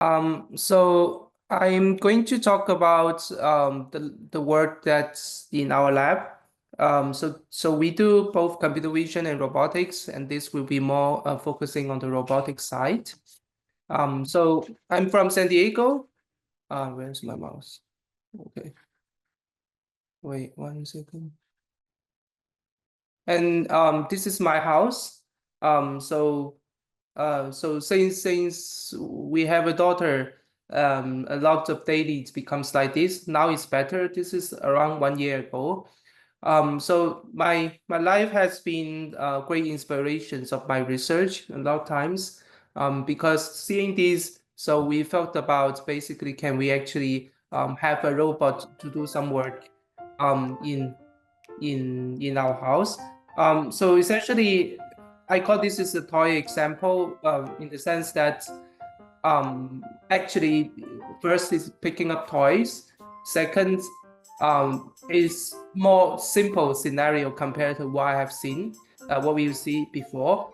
So I'm going to talk about the work that's in our lab. So we do both computer vision and robotics, and this will be more focusing on the robotics side. So I'm from San Diego. Where's my mouse? Okay, wait 1 second. And this is my house. So since we have a daughter, a lot of daily it becomes like this. Now it's better. This is around 1 year ago. So my life has been great inspirations of my research a lot of times. Because seeing this, so we felt about basically can we actually have a robot to do some work in our house. So essentially, I call this is a toy example in the sense that actually first is picking up toys. Second is more simple scenario compared to what I have seen, what we see before.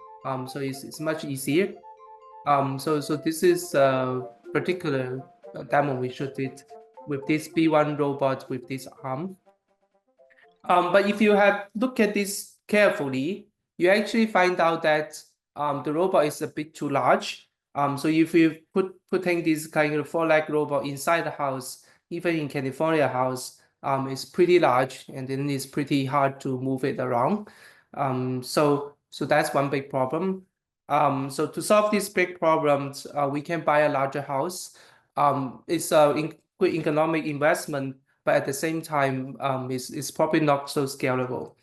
So it's much easier. So this is a particular demo we showed it with this B1 robot with this arm. But if you have look at this carefully, you actually find out that the robot is a bit too large. So if you putting this kind of 4-leg robot inside the house, even in California house, it's pretty large, and then it's pretty hard to move it around. So that's one big problem. So to solve these big problems, we can buy a larger house. It's a good economic investment, but at the same time, it's probably not so scalable.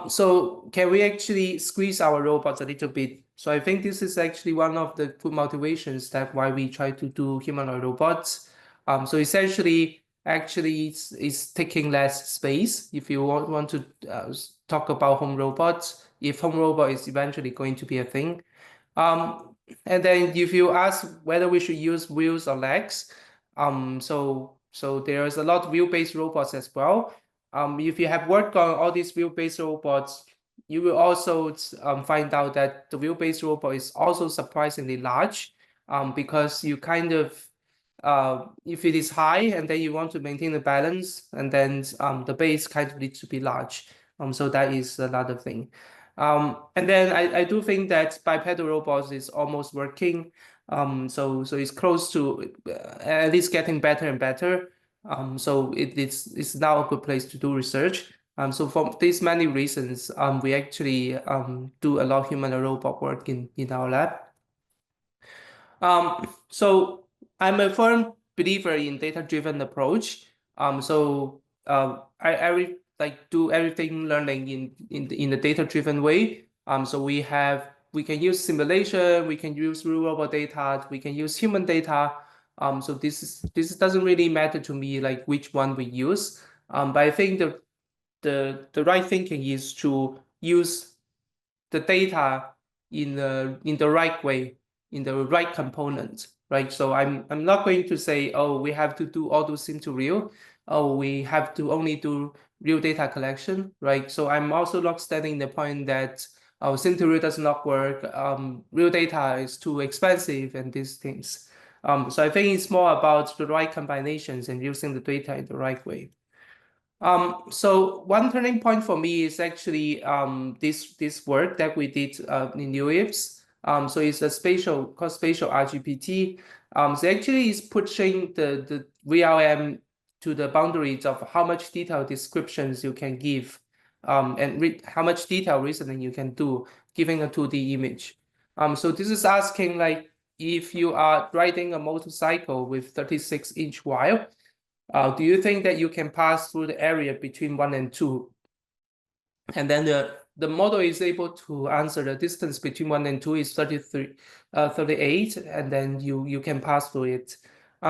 So can we actually squeeze our robots a little bit? So I think this is actually one of the good motivations that why we try to do humanoid robots. So essentially, actually, it's taking less space. If you want to talk about home robots, if home robot is eventually going to be a thing. And then if you ask whether we should use wheels or legs, so there's a lot of wheel-based robots as well. If you have worked on all these wheel-based robots, you will also find out that the wheel-based robot is also surprisingly large, because you kind of if it is high and then you want to maintain the balance, and then the base kind of needs to be large. So that is another thing. And then I do think that bipedal robots is almost working. So it's close to at least getting better and better. So it's now a good place to do research. So for these many reasons, we actually do a lot of human and robot work in our lab. So I'm a firm believer in data-driven approach. So I like do everything learning in the data-driven way. So we can use simulation, we can use real robot data, we can use human data. So this doesn't really matter to me like which one we use. But I think the right thinking is to use the data in the right way, in the right component, right? So I'm not going to say, oh, we have to do all those into real. Oh, we have to only do real data collection, right? So I'm also not standing the point that oh, sim to real does not work. Real data is too expensive and these things. So I think it's more about the right combinations and using the data in the right way. So one turning point for me is actually this work that we did in UIPS. So it's a spatial RGPT. So actually it's pushing the VLM to the boundaries of how much detailed descriptions you can give, and how much detailed reasoning you can do, giving a 2D image. So this is asking like if you are riding a motorcycle with 36-inch wire. Do you think that you can pass through the area between 1 and 2? And then the model is able to answer the distance between 1 and 2 is 38, and then you can pass through it.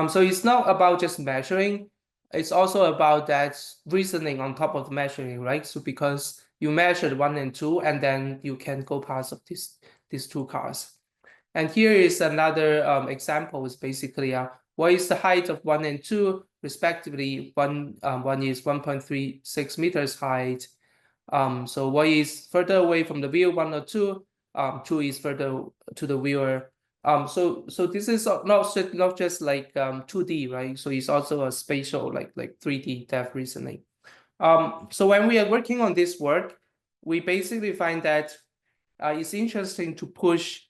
So it's not about just measuring, it's also about that reasoning on top of measuring, right? So because you measured 1 and 2, and then you can go past of these two cars. And here is another example. Is basically what is the height of 1 and 2 respectively? One is 1.36 meters height. So what is further away from the wheel, 1 or 2? 2 is further to the wheel So this is not just like 2D, right? So it's also a spatial like 3D depth reasoning. So when we are working on this work, we basically find that it's interesting to push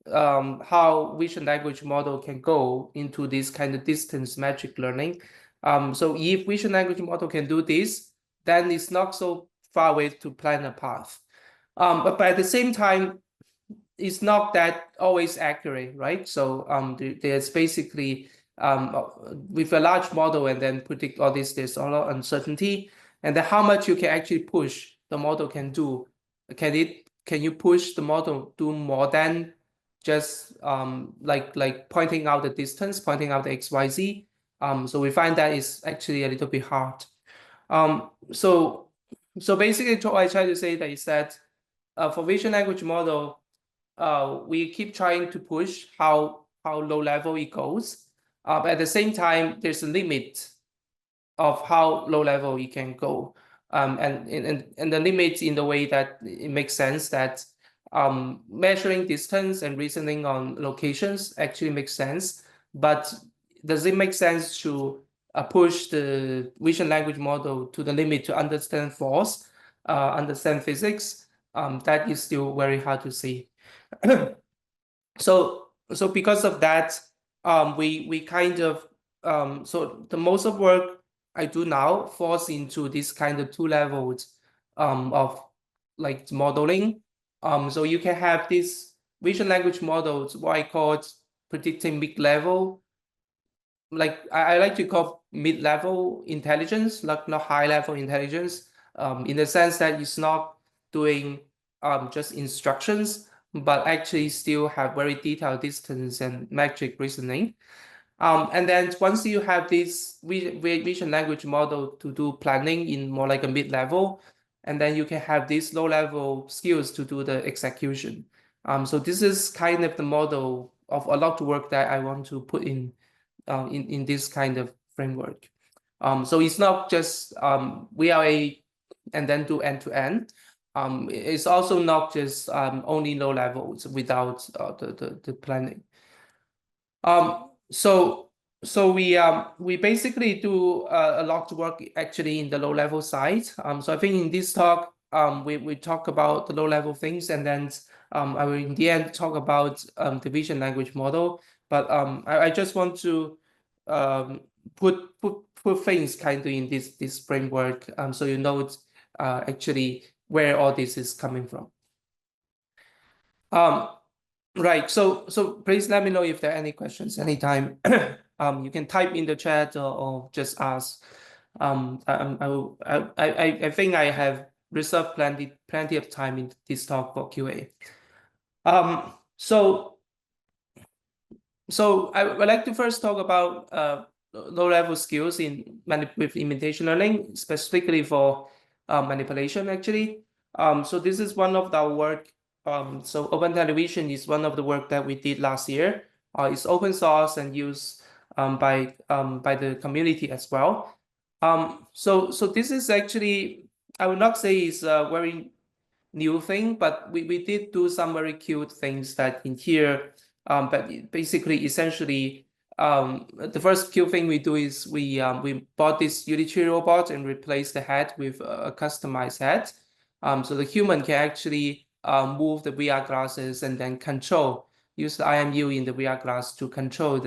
how vision language model can go into this kind of distance metric learning. So if vision language model can do this, then it's not so far away to plan a path. But at the same time, it's not that always accurate, right? So there's basically with a large model and then predict all this, there's a lot of uncertainty, and then how much you can actually push the model can do. Can you push the model do more than just like pointing out the distance, pointing out the XYZ? So we find that is actually a little bit hard. So basically what I try to say that is that for vision language model, we keep trying to push how low level it goes. But at the same time, there's a limit of how low level it can go. And the limit in the way that it makes sense that measuring distance and reasoning on locations actually makes sense. But does it make sense to push the vision language model to the limit to understand force, understand physics? That is still very hard to see. So because of that, we kind of so the most of work I do now falls into this kind of two levels of like modeling. So you can have this vision language models, what I call it predicting mid-level. Like I like to call mid-level intelligence, like not high-level intelligence, in the sense that it's not doing just instructions, but actually still have very detailed distance and metric reasoning. And then once you have this vision language model to do planning in more like a mid-level, and then you can have these low-level skills to do the execution. So this is kind of the model of a lot of work that I want to put in this kind of framework. So it's not just VLA and then do end-to-end. It's also not just only low levels without the planning. So we basically do a lot of work actually in the low level side. So I think in this talk we talk about the low level things, and then I will in the end talk about the vision language model. But I just want to put things kind of in this framework, so you know actually where all this is coming from. Right. So please let me know if there are any questions anytime. You can type in the chat or just ask. I think I have reserved plenty of time in this talk for QA. So I would like to first talk about low-level skills with imitation learning, specifically for manipulation, actually. So this is one of our work. So open television is one of the work that we did last year. It's open source and used by the community as well. So this is actually, I would not say is a very new thing, but we did do some very cute things that in here. But basically, essentially, the first cute thing we do is we bought this utility robot and replaced the head with a customized head. So the human can actually move the VR glasses and then use the IMU in the VR glass to control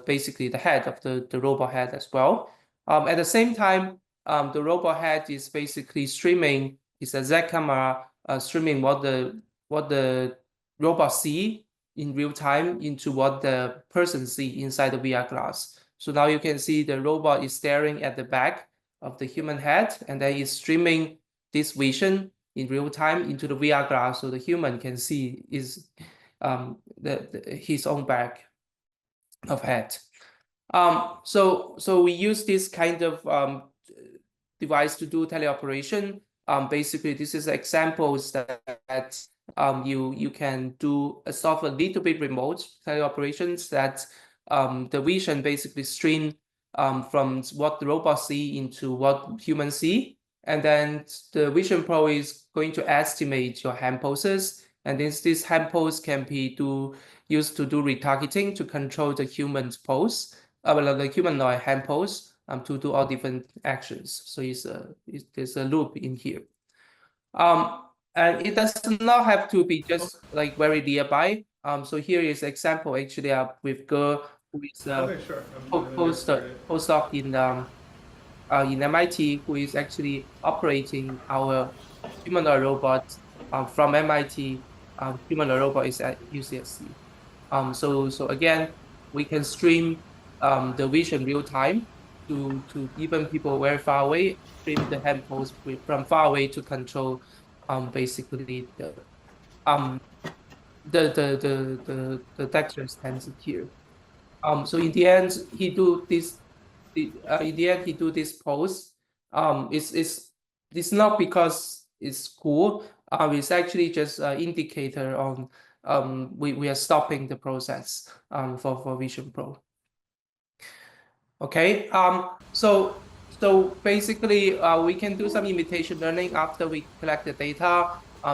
basically the head of the robot head as well. At the same time, the robot head is basically streaming. It's a Z camera streaming what the robot see in real time into what the person see inside the VR glass. So now you can see the robot is staring at the back of the human head, and then it's streaming this vision in real time into the VR glass, so the human can see his own back of head. So we use this kind of device to do teleoperation. Basically, this is examples that you can do solve a little bit remote teleoperations that the vision basically stream from what the robot see into what humans see, and then the vision pro is going to estimate your hand poses And this hand pose can be used to do retargeting to control the human pose, well, the humanoid hand pose to do all different actions. So there's a loop in here. And it does not have to be just like very nearby. So here is example actually with girl who is Okay, sure. I'm gonna get started. postdoc in MIT who is actually operating our humanoid robot from MIT. Humanoid robot is at UCSC. So again, we can stream the vision real time to even people very far away, stream the hand pose from far away to control basically um the texture stencil here. So in the end, he do this. In the end, he do this pose. It's not because it's cool. It's actually just an indicator on we are stopping the process for Vision Pro. Okay. So basically, we can do some imitation learning after we collect the data.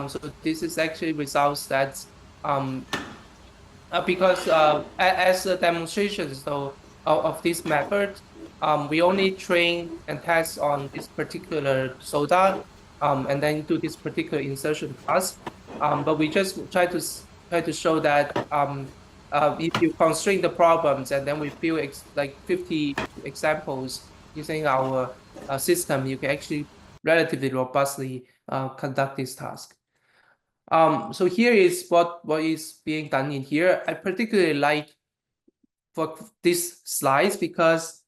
So this is actually results that um because as a demonstration of this method, we only train and test on this particular soda, and then do this particular insertion task. But we just try to show that if you constrain the problems and then we build like 50 examples using our system, you can actually relatively robustly conduct this task. So here is what is being done in here. I particularly like for these slides because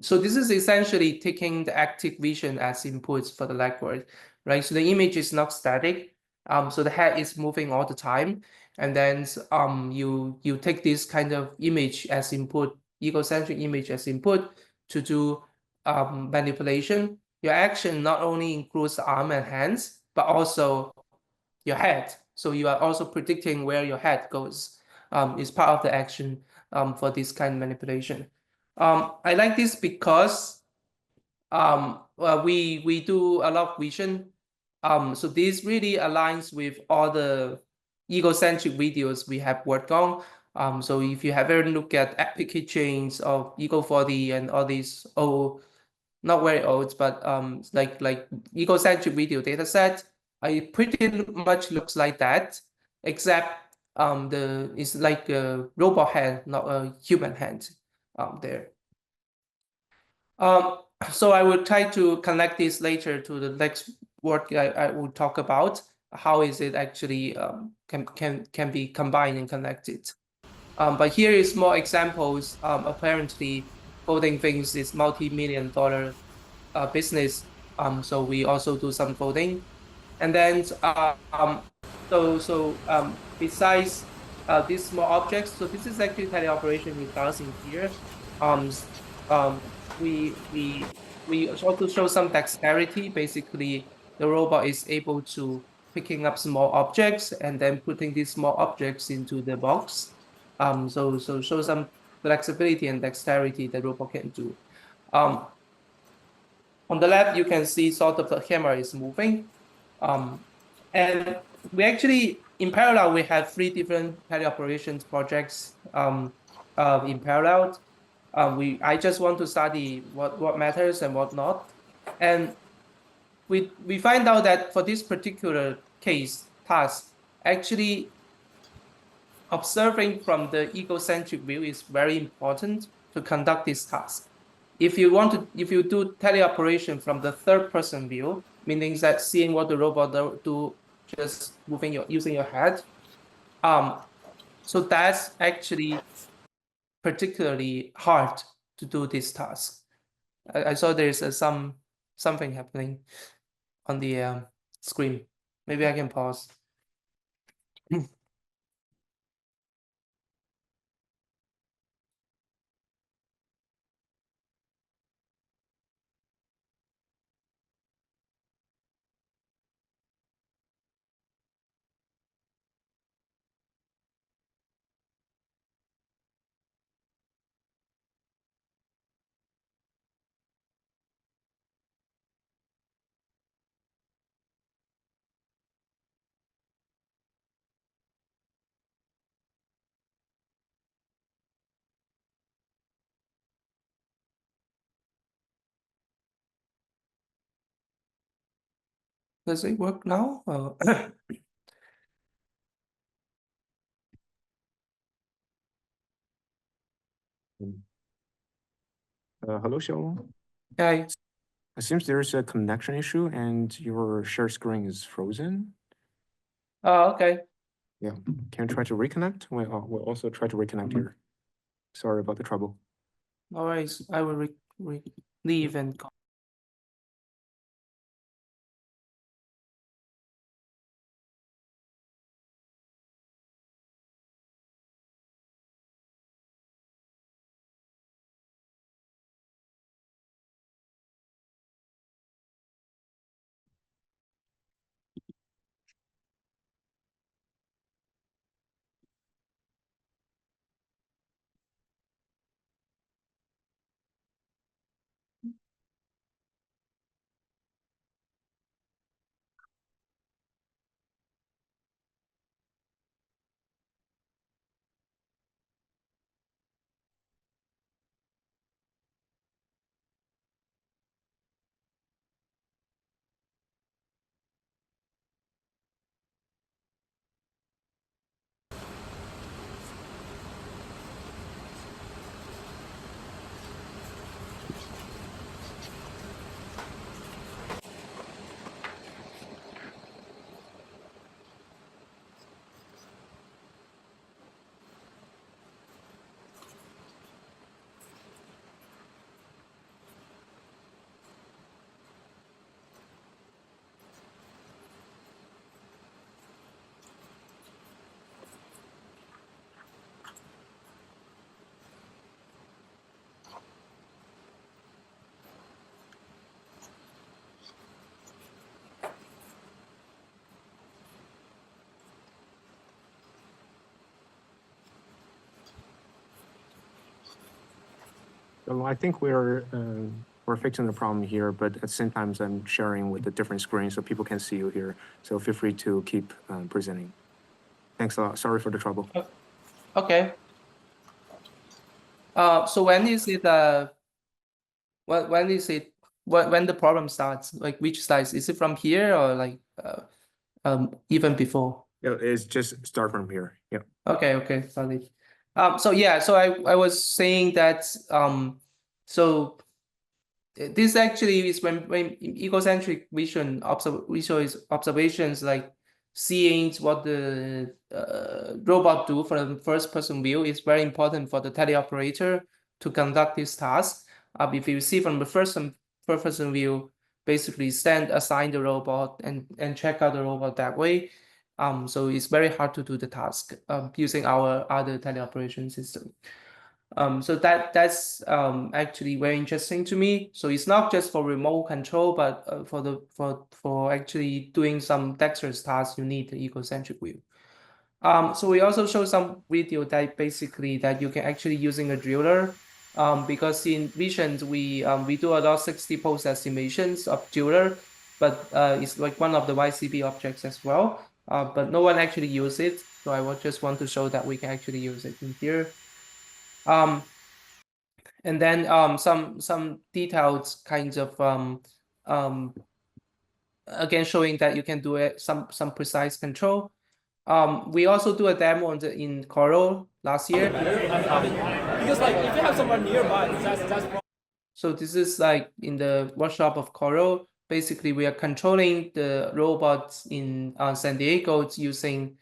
so this is essentially taking the active vision as inputs for the legwork, right? So the image is not static. So the head is moving all the time, and then you take this kind of image as input, egocentric image as input to do manipulation. Your action not only includes the arm and hands, but also your head. So you are also predicting where your head goes. Is part of the action for this kind of manipulation. I like this because well, we do a lot of vision. So this really aligns with all the egocentric videos we have worked on. So if you have ever looked at epic chains of Ego 40 and all these not very old, but like egocentric video data set, it pretty much looks like that, except the it's like a robot hand, not a human hand there. Um, so I will try to connect this later to the next work I will talk about. How is it actually can be combined and connected? But here is more examples. Apparently, coding things is multi-million dollar business. So we also do some coding. And then besides these small objects, so this is actually teleoperation results in here. Um, um, we also show some dexterity. Basically, the robot is able to picking up small objects and then putting these small objects into the box. So show some flexibility and dexterity the robot can do. Um, on the left, you can see sort of the camera is moving. And we actually, in parallel, we have three different teleoperations projects in parallel. I just want to study what matters and what not. And we find out that for this particular case task, actually observing from the egocentric view is very important to conduct this task. If you do teleoperation from the third person view, meaning that seeing what the robot do just using your head, um, so that's actually particularly hard to do this task. I saw there's something happening on the screen. Maybe I can pause. Does it work now? Hello, Xiaolong. Yeah. It seems there's a connection issue and your share screen is frozen. Oh, okay. Yeah. Can you try to reconnect? We'll also try to reconnect here. Sorry about the trouble. No worries. I will leave and go. Well, I think we're fixing the problem here, but at the same time, I'm sharing with a different screen so people can see you here. So feel free to keep presenting. Thanks a lot. Sorry for the trouble. Okay. So when is it when is it when the problem starts? Like which slides? Is it from here or like even before? Yeah, it's just start from here. Yeah. Okay, sorry. So yeah, so I was saying that so this actually is when egocentric vision observations like seeing what the robot do from the first person view is very important for the teleoperator to conduct this task. If you see from the first person view, basically assign the robot and check out the robot that way. So it's very hard to do the task using our other teleoperation system. So that's actually very interesting to me. So it's not just for remote control, but for actually doing some dexterous tasks, you need the egocentric view. So we also show some video that basically that you can actually using a driller. Because in visions we do a lot of 60 pose estimations of driller, but it's like one of the YCB objects as well. But no one actually use it. So I just want to show that we can actually use it in here. And then some detailed kinds of again showing that you can do it some precise control. We also do a demo in Coral last year. Because like if you have someone nearby, that's So this is like in the workshop of Coral. Basically, we are controlling the robots in San Diego using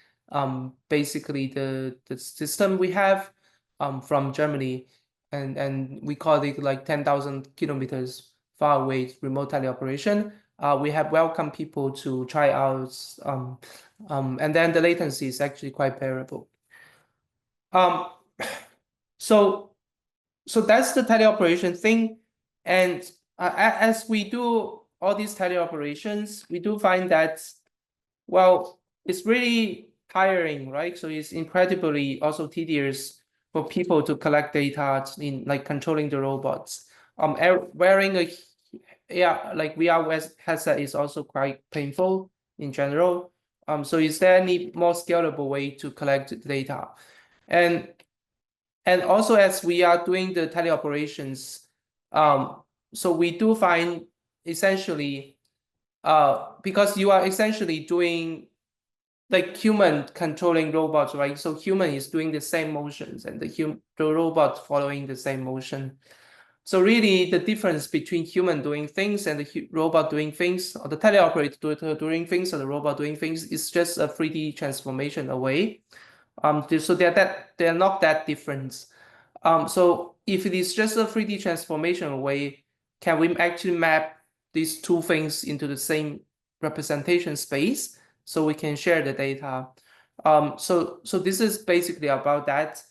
basically the system we have from Germany, and we call it like 10,000 kilometers far away remote teleoperation. We have welcomed people to try out, and then the latency is actually quite bearable. So that's the teleoperation thing. And as we do all these teleoperations, we do find that, well, it's really tiring, right? So it's incredibly also tedious for people to collect data in like controlling the robots. Wearing a like VR headset is also quite painful in general. So is there any more scalable way to collect data? And also as we are doing the teleoperations, so we do find essentially because you are essentially doing like human controlling robots, right? So human is doing the same motions and the robot following the same motion. So really the difference between human doing things and the robot doing things, or the teleoperator doing things or the robot doing things, is just a 3D transformation away. So they're not that different. So if it is just a 3D transformation away, can we actually map these two things into the same representation space so we can share the data? So this is basically about that.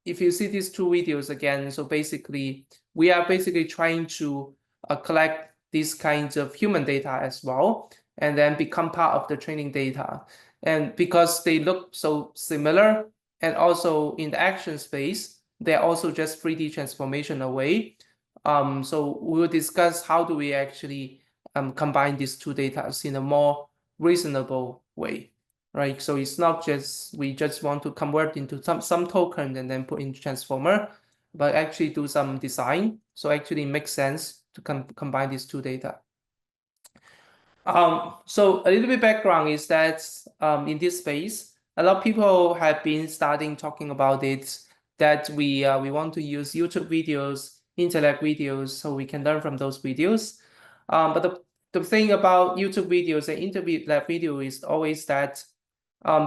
If you see these two videos again, so basically we are basically trying to collect these kinds of human data as well, and then become part of the training data. And because they look so similar, and also in the action space, they're also just 3D transformation away. So we'll discuss how do we actually combine these two data in a more reasonable way, right? So it's not just we just want to convert into some token and then put in transformer, but actually do some design. So actually it makes sense to combine these two data. So a little bit background is that in this space, a lot of people have been starting talking about it, that we want to use YouTube videos, intellect videos, so we can learn from those videos. But the thing about YouTube videos and intellect video is always that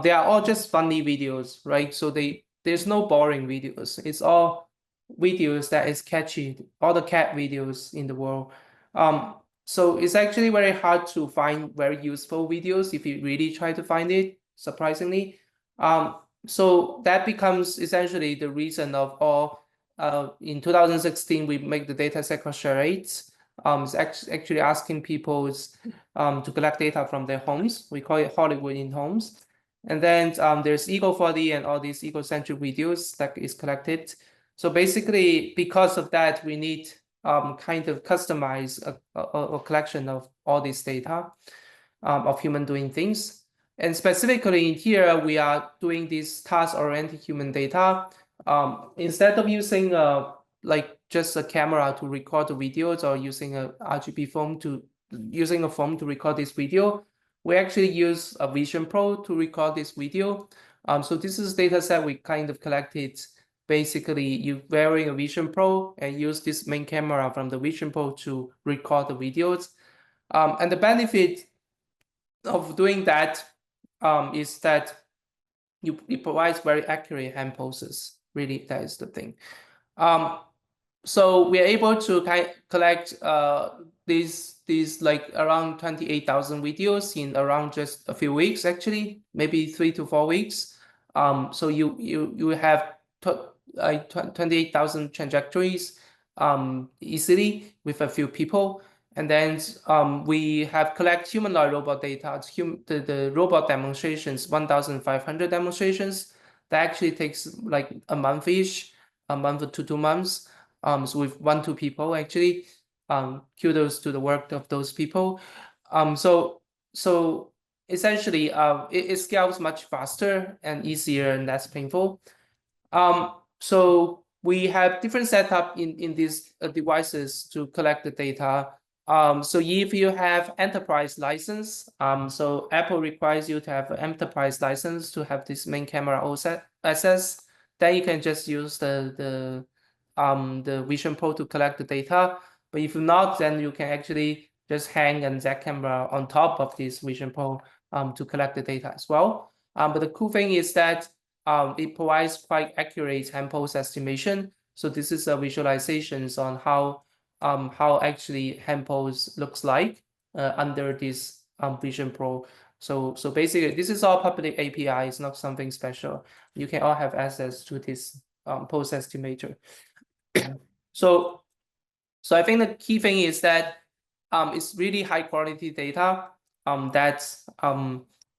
they are all just funny videos, right? So there's no boring videos. It's all videos that is catchy, all the cat videos in the world. So it's actually very hard to find very useful videos if you really try to find it, surprisingly. So that becomes essentially the reason of all. In 2016, we make the data set rates. It's actually asking people to collect data from their homes. We call it Hollywood in homes. And then there's Ego40 and all these egocentric videos that is collected. So basically, because of that, we need kind of customize a collection of all this data of human doing things. And specifically in here, we are doing this task-oriented human data. Instead of using like just a camera to record the videos or using a RGB phone to record this video, we actually use a Vision Pro to record this video. So this is data set we kind of collected. Basically, you wearing a Vision Pro and use this main camera from the Vision Pro to record the videos. And the benefit of doing that is that it provides very accurate hand poses. Really, that is the thing. So we are able to collect these like around 28,000 videos in around just a few weeks, actually, maybe 3 to 4 weeks. So you have 28,000 trajectories easily with a few people. And then we have collect humanoid robot data, the robot demonstrations, 1,500 demonstrations. That actually takes like a month-ish, a month to 2 months. So with 1-2 people actually. Kudos to the work of those people. So essentially, it scales much faster and easier and less painful. So we have different setup in these devices to collect the data. So if you have enterprise license, so Apple requires you to have an enterprise license to have this main camera access. Then you can just use the Vision Pro to collect the data. But if not, then you can actually just hang a Z camera on top of this Vision Pro to collect the data as well. But the cool thing is that it provides quite accurate hand pose estimation. So this is a visualizations on how actually hand pose looks like under this Vision Pro. So basically, this is all public API. It's not something special. You can all have access to this pose estimator. So I think the key thing is that it's really high quality data.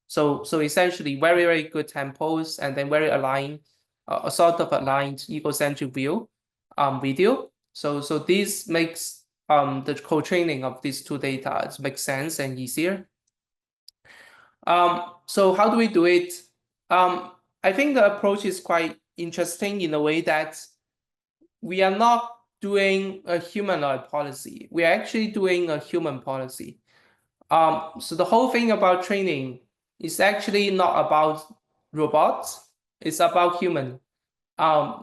So essentially very, very good tempos and then very aligned, a sort of aligned egocentric view video. So this makes the co-training of these two data makes sense and easier. So how do we do it? I think the approach is quite interesting in a way that we are not doing a humanoid policy. We are actually doing a human policy. So the whole thing about training is actually not about robots, it's about human.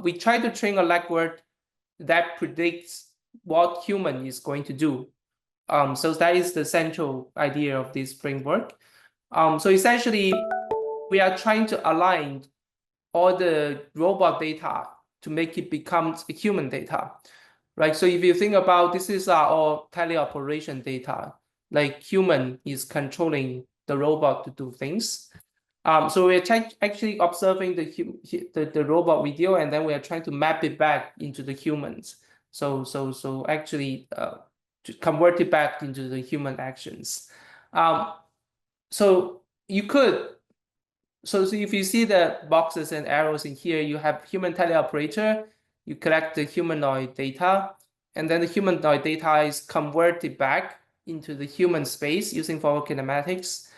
We try to train a legwork that predicts what human is going to do. So that is the central idea of this framework. So essentially, we are trying to align all the robot data to make it become human data, right? So if you think about this is all teleoperation data, like human is controlling the robot to do things. So we're actually observing the robot video, and then we are trying to map it back into the humans. So actually to convert it back into the human actions. So you could. So if you see the boxes and arrows in here, you have human teleoperator. You collect the humanoid data, and then the humanoid data is converted back into the human space using forward kinematics.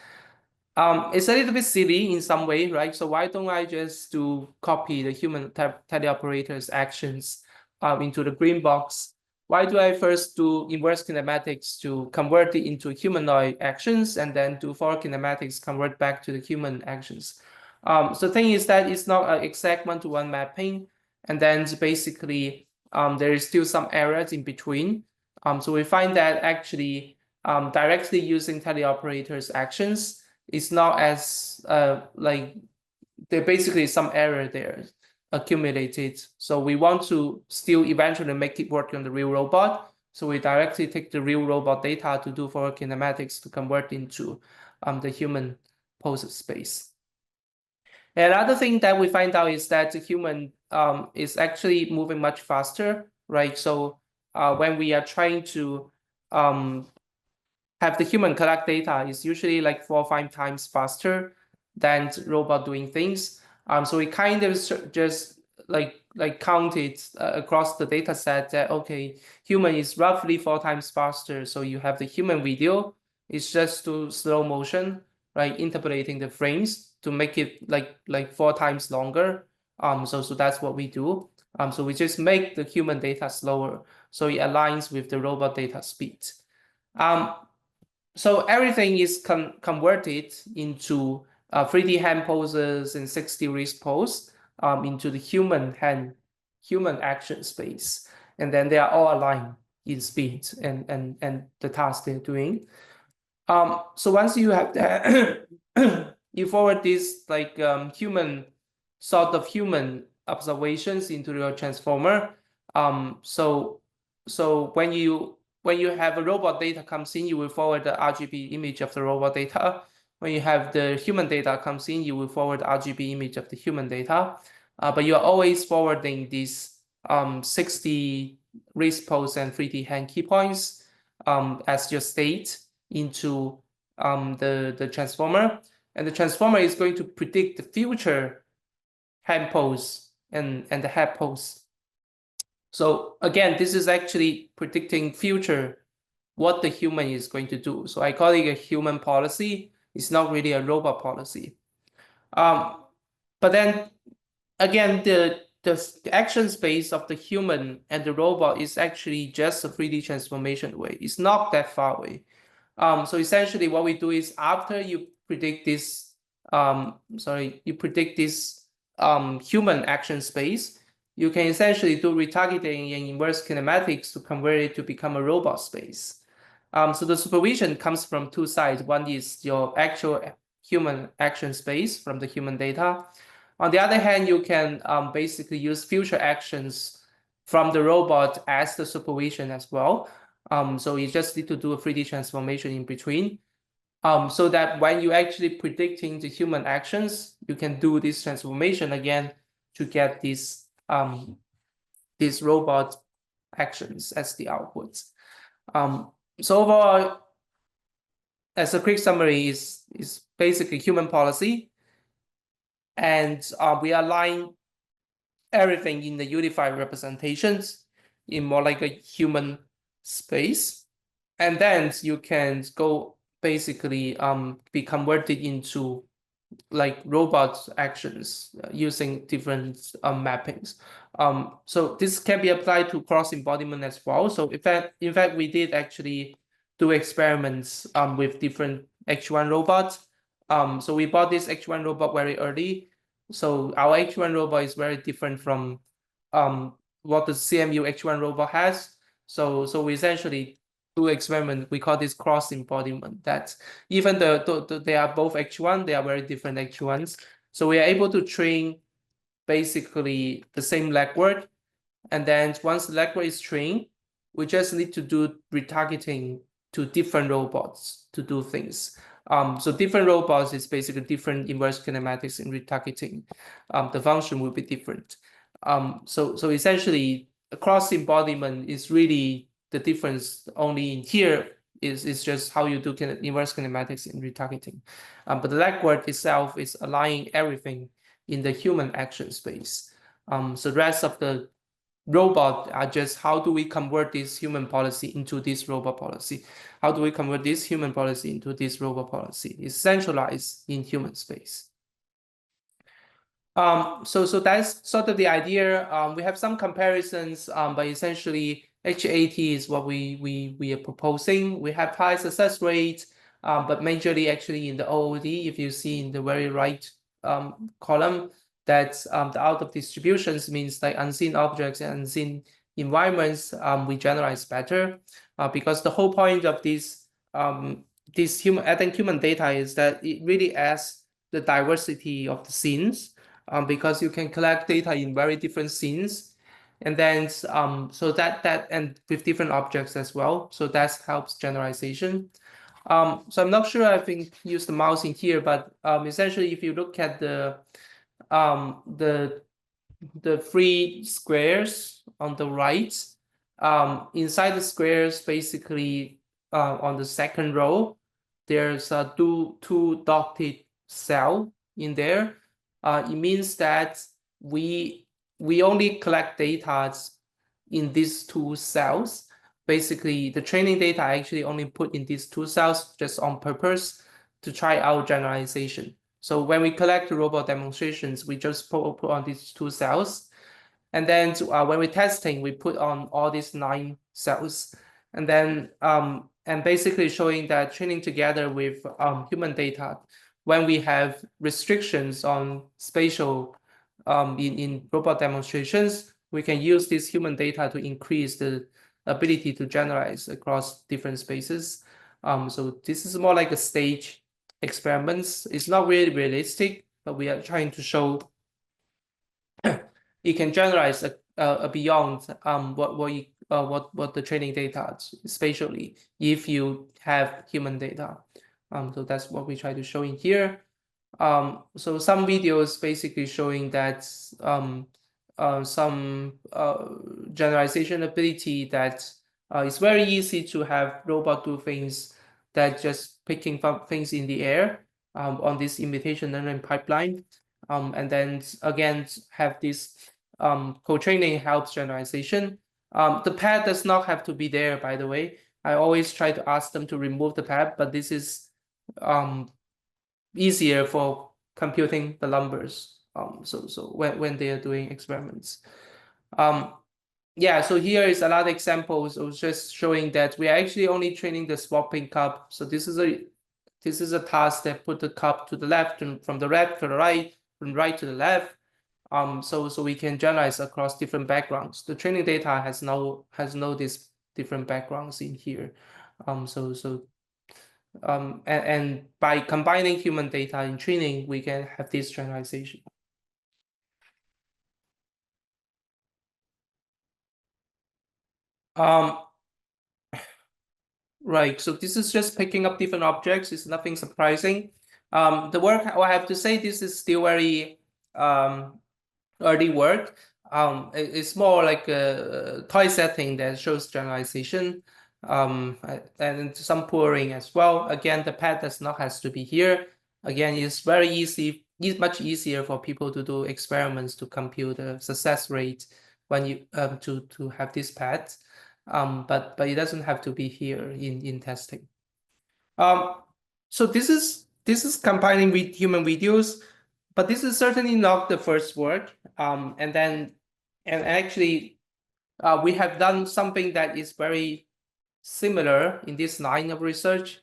It's a little bit silly in some way, right? So why don't I just copy the human teleoperator's actions into the green box? Why do I first do inverse kinematics to convert it into humanoid actions and then do forward kinematics convert back to the human actions? So the thing is that it's not an exact one-to-one mapping, and then basically there is still some errors in between. So we find that actually directly using teleoperator's actions is not as like there basically is some error there accumulated. So we want to still eventually make it work on the real robot. So we directly take the real robot data to do forward kinematics to convert into the human pose space. And another thing that we find out is that the human is actually moving much faster, right? So when we are trying to have the human collect data, is usually like 4 or 5 times faster than the robot doing things. So we kind of just like counted across the data set that, okay, human is roughly 4 times faster. So you have the human video, it's just to slow motion, right? Interpolating the frames to make it like 4 times longer. So that's what we do. So we just make the human data slower, so it aligns with the robot data speed. So everything is converted into 3D hand poses and 60 wrist pose into the human action space, and then they are all aligned in speed and the task they're doing. So once you have that, you forward this like human observations into your transformer. So when you have a robot data comes in, you will forward the RGB image of the robot data. When you have the human data comes in, you will forward the RGB image of the human data. But you are always forwarding these 60 wrist pose and 3D hand key points as your state into the transformer. And the transformer is going to predict the future hand pose and the head pose. So again, this is actually predicting future, what the human is going to do. So I call it a human policy. It's not really a robot policy. But then again, the action space of the human and the robot is actually just a 3D transformation away. It's not that far away. So essentially what we do is after you predict this, human action space, you can essentially do retargeting and inverse kinematics to convert it to become a robot space. So the supervision comes from 2 sides. One is your actual human action space from the human data. On the other hand, you can basically use future actions from the robot as the supervision as well. So you just need to do a 3D transformation in between. So that when you actually predicting the human actions, you can do this transformation again to get these robot actions as the outputs. So overall, as a quick summary, is basically human policy, and we align everything in the unified representations in more like a human space, and then you can go basically be converted into like robot actions using different mappings. So this can be applied to cross embodiment as well. So in fact we did actually do experiments with different H1 robots. So we bought this H1 robot very early. So our H1 robot is very different from what the CMU H1 robot has. So we essentially do experiment. We call this cross embodiment. That even though they are both H1, they are very different H1s. So we are able to train basically the same legwork. And then once the legwork is trained, we just need to do retargeting to different robots to do things. So different robots is basically different inverse kinematics in retargeting. The function will be different. So essentially, cross embodiment is really the difference. Only in here is just how you do inverse kinematics in retargeting. But the legwork itself is aligning everything in the human action space. So the rest of the robot are just how do we convert this human policy into this robot policy? How do we convert this human policy into this robot policy? It's centralized in human space. So that's sort of the idea. We have some comparisons, but essentially HAT is what we are proposing. We have high success rate, but majorly actually in the OOD, if you see in the very right column, that the out of distributions means like unseen objects and unseen environments, we generalize better, because the whole point of this adding human data is that it really adds the diversity of the scenes, because you can collect data in very different scenes, and then so that and with different objects as well. So that helps generalization. So I'm not sure I think use the mouse in here, but essentially if you look at the three squares on the right, inside the squares, basically on the second row, there's a two dotted cell in there. It means that we only collect data in these two cells. Basically, the training data I actually only put in these two cells just on purpose to try out generalization. So when we collect the robot demonstrations, we just put on these two cells. And then when we're testing, we put on all these 9 cells. And then and basically showing that training together with human data, when we have restrictions on spatial in robot demonstrations, we can use this human data to increase the ability to generalize across different spaces. So this is more like a stage experiments. It's not really realistic, but we are trying to show it can generalize beyond what the training data spatially if you have human data. So that's what we try to show in here. So some videos basically showing that some generalization ability that it's very easy to have robot do things that just picking up things in the air on this imitation learning pipeline. And then again, have this co-training helps generalization. The pad does not have to be there, by the way. I always try to ask them to remove the pad, but this is easier for computing the numbers. So when they are doing experiments. Yeah, so here is a lot of examples of just showing that we are actually only training the swapping cup. So this is a task that put the cup to the left and from the left to the right, from right to the left. So we can generalize across different backgrounds. The training data has no these different backgrounds in here. And by combining human data in training, we can have this generalization. Right, so this is just picking up different objects. It's nothing surprising. The work, I have to say, this is still very early work. It's more like a toy setting that shows generalization, and some pouring as well. Again, the pad does not has to be here. Again, it's very easy. It's much easier for people to do experiments to compute the success rate when you to have this pad. But it doesn't have to be here in testing. So this is combining with human videos, but this is certainly not the first work. And actually, we have done something that is very similar in this line of research.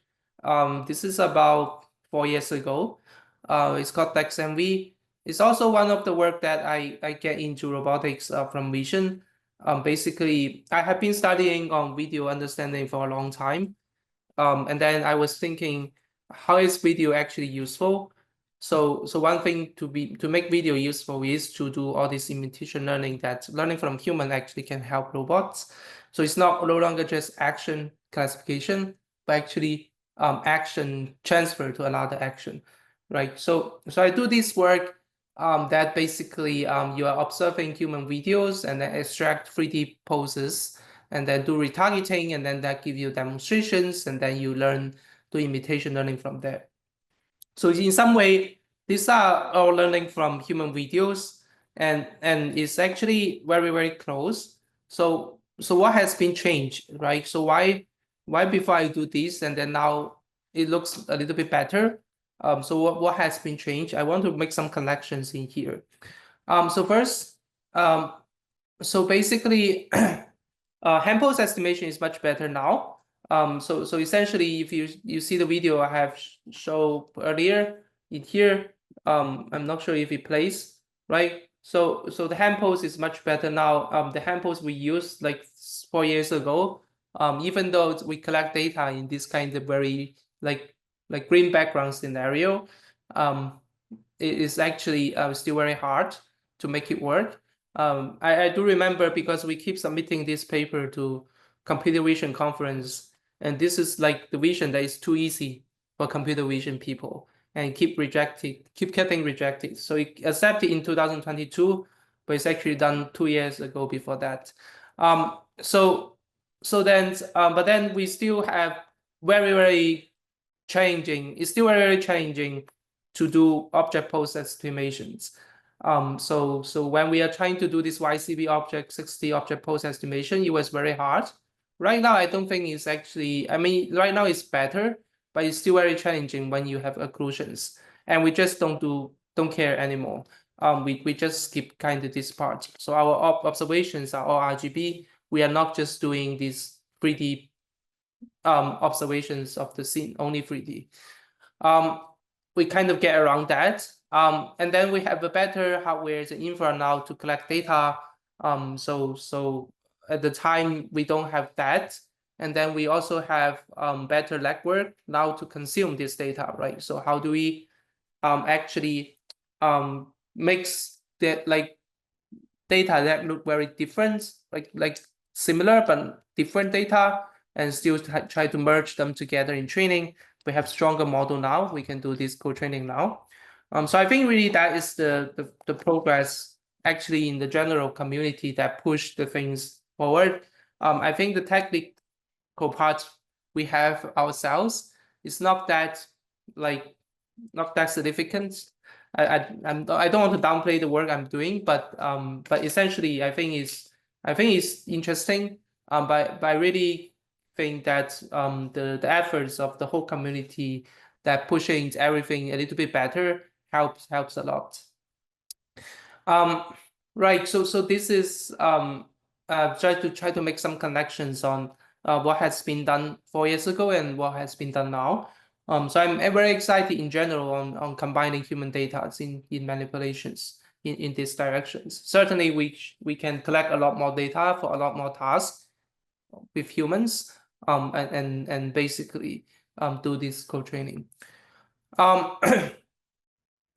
This is about 4 years ago. It's called TextMV. It's also one of the work that I get into robotics from vision. Basically, I have been studying on video understanding for a long time. And then I was thinking, how is video actually useful? So one thing to make video useful is to do all this imitation learning, that learning from human actually can help robots. So it's no longer just action classification, but actually action transfer to another action, right? So I do this work that basically you are observing human videos and then extract 3D poses and then do retargeting, and then that give you demonstrations, and then you learn do imitation learning from there. So in some way, these are all learning from human videos, and it's actually very, very close. So what has been changed, right? So why before I do this and then now it looks a little bit better? So what has been changed? I want to make some connections in here. So first, so basically, hand pose estimation is much better now. So essentially, if you see the video I have shown earlier in here, I'm not sure if it plays, right? So the hand pose is much better now. The hand pose we used like 4 years ago, even though we collect data in this kind of very like green background scenario, it is actually still very hard to make it work. I do remember because we keep submitting this paper to computer vision conference, and this is like the vision that is too easy for computer vision people and keep getting rejected. So it accepted in 2022, but it's actually done 2 years ago before that. But then we still have very, very challenging. It's still very challenging to do object pose estimations. So when we are trying to do this YCB object 60 object pose estimation, it was very hard. Right now, I don't think it's actually, I mean, right now it's better, but it's still very challenging when you have occlusions. And we just don't care anymore. We just skip kind of this part. So our observations are all RGB. We are not just doing these 3D observations of the scene, only 3D. We kind of get around that. And then we have a better hardware, the infra now to collect data. So at the time we don't have that. And then we also have better legwork now to consume this data, right? So how do we actually mix that like data that look very different, like similar but different data, and still try to merge them together in training? We have stronger model now. We can do this co-training now. So I think really that is the progress actually in the general community that push the things forward. I think the technical part we have ourselves is not that significant. I don't want to downplay the work I'm doing, but essentially I think it's interesting. But I really think that the efforts of the whole community that pushing everything a little bit better helps a lot. Right. So this is try to make some connections on what has been done 4 years ago and what has been done now. So I'm very excited in general on combining human data in manipulations in these directions. Certainly, we can collect a lot more data for a lot more tasks with humans, and basically do this co-training.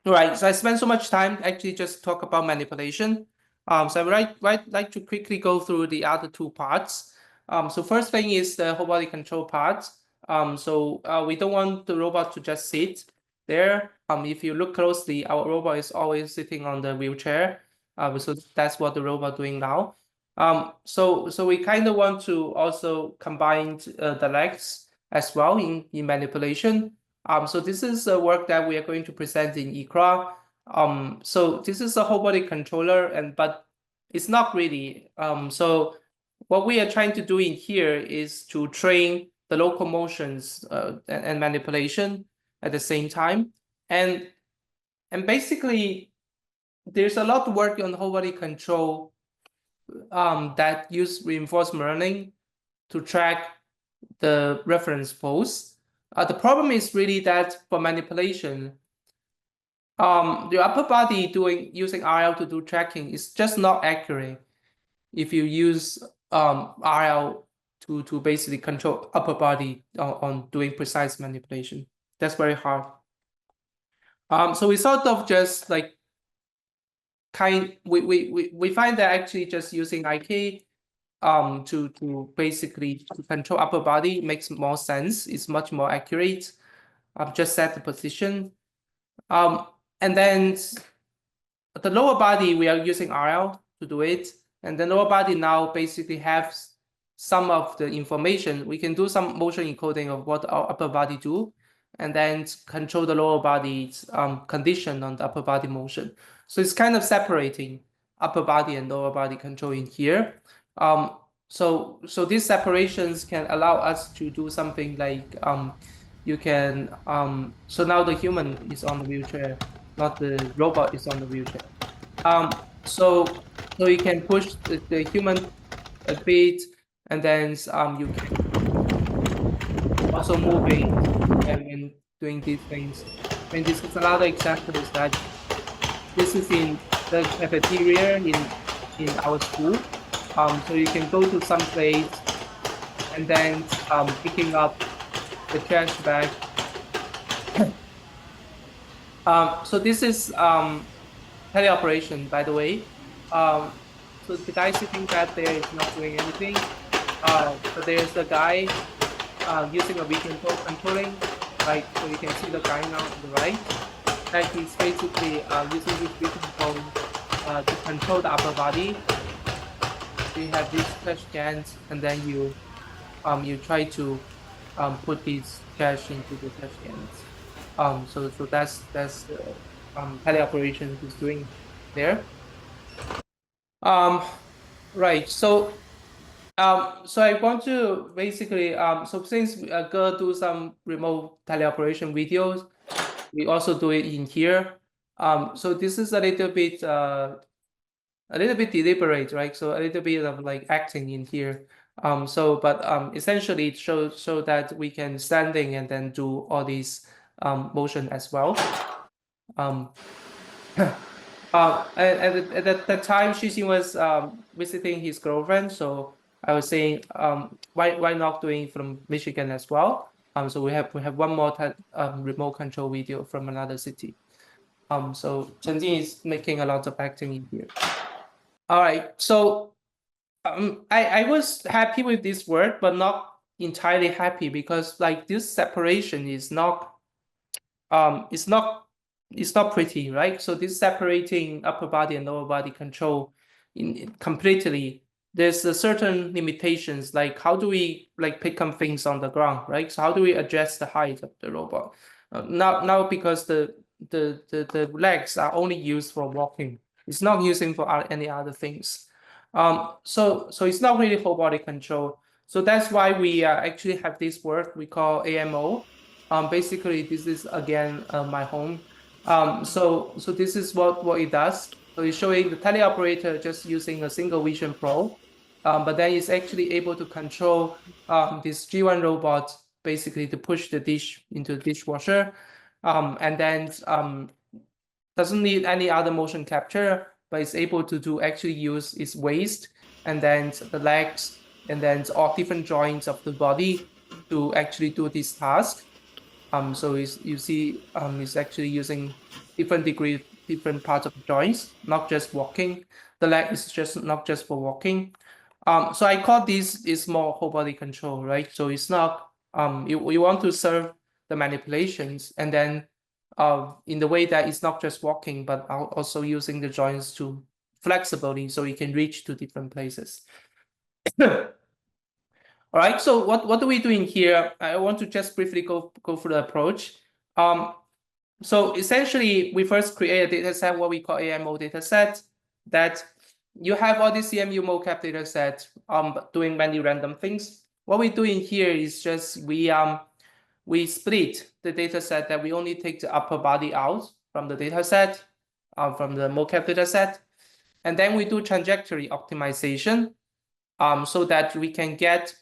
Right, so I spent so much time actually just talk about manipulation. So I would like to quickly go through the other two parts. So first thing is the whole body control part. So we don't want the robot to just sit there. If you look closely, our robot is always sitting on the wheelchair. So that's what the robot doing now. So we kind of want to also combine the legs as well in manipulation. So this is a work that we are going to present in ICRA. So this is a whole body controller, but it's not really. So what we are trying to do in here is to train the local motions and manipulation at the same time. And basically, there's a lot of work on whole body control that use reinforcement learning to track the reference pose. The problem is really that for manipulation, the upper body using RL to do tracking is just not accurate if you use RL to basically control upper body on doing precise manipulation. That's very hard. So we sort of just like we find that actually just using IK to basically to control upper body makes more sense. It's much more accurate. Just set the position. And then the lower body, we are using RL to do it. And the lower body now basically has some of the information. We can do some motion encoding of what our upper body do, and then control the lower body's condition on the upper body motion. So it's kind of separating upper body and lower body control in here. So these separations can allow us to do something like you can so now the human is on the wheelchair, not the robot is on the wheelchair. So you can push the human a bit, and then you can also moving and when doing these things. And this is another example is that this is in the cafeteria in our school. So you can go to some place and then picking up the trash bag. So this is teleoperation, by the way. So the guy sitting back there is not doing anything. So there's the guy using a vision controlling, right? So you can see the guy now on the right. That he's basically using his vision control to control the upper body. So you have these trash cans, and then you try to put these trash into the trash cans. So that's the teleoperation he's doing there. Right. So I want to basically so since Ge do some remote teleoperation videos, we also do it in here. So this is a little bit deliberate, right? So a little bit of like acting in here. But essentially it shows that we can standing and then do all these motion as well. And at the time, Xixin was visiting his girlfriend, so I was saying, why not doing from Michigan as well? So we have one more remote control video from another city. So Chen Jing is making a lot of acting in here. All right, so I was happy with this work, but not entirely happy because like this separation is not it's not pretty, right? So this separating upper body and lower body control in completely, there's a certain limitations, like how do we like pick up things on the ground, right? So how do we adjust the height of the robot? Now because the legs are only used for walking, it's not using for any other things. So it's not really whole body control. So that's why we actually have this work we call AMO. Basically, this is again my home. So this is what it does. So it's showing the teleoperator just using a single vision probe, but then it's actually able to control this G1 robot basically to push the dish into the dishwasher, and then doesn't need any other motion capture, but it's able to do actually use its waist and then the legs and then all different joints of the body to actually do this task. So you see, it's actually using different parts of the joints, not just walking. The leg is just not just for walking. So I call this is more whole body control, right? So it's not you want to serve the manipulations and then in the way that it's not just walking, but also using the joints to flexibly so you can reach to different places. All right, so what are we doing here? I want to just briefly go through the approach. So essentially, we first create a data set, what we call AMO data set, that you have all this CMU mocap data set doing many random things. What we're doing here is just we split the data set that we only take the upper body out from the data set, from the mocap data set, and then we do trajectory optimization so that we can get